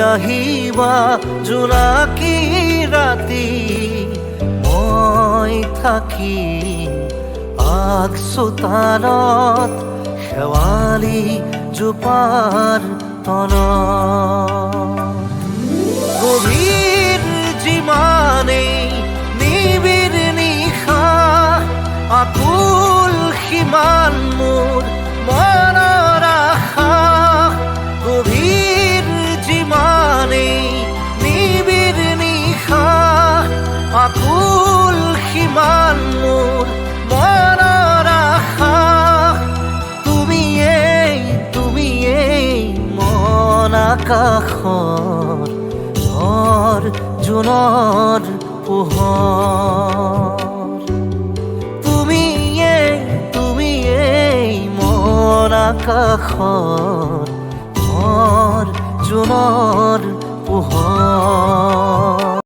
আহিবা জোনাকী ৰাতি মই থাকিম আগচোতালত শেৱালি জোপাৰ তলত গভীৰ যিমানেই নিবিড় নিশা আকুল সিমান মোৰ মনৰ আশা গভীৰ যিমানেই নিবিড় নিশা আকুল সিমান মোৰ মনৰ আশা তুমিয়েই মন আকাশৰ ঘৰ জোনৰ পোহৰ তুমিয়েই মন আকাশৰ ঘৰ জোনৰ পোহৰ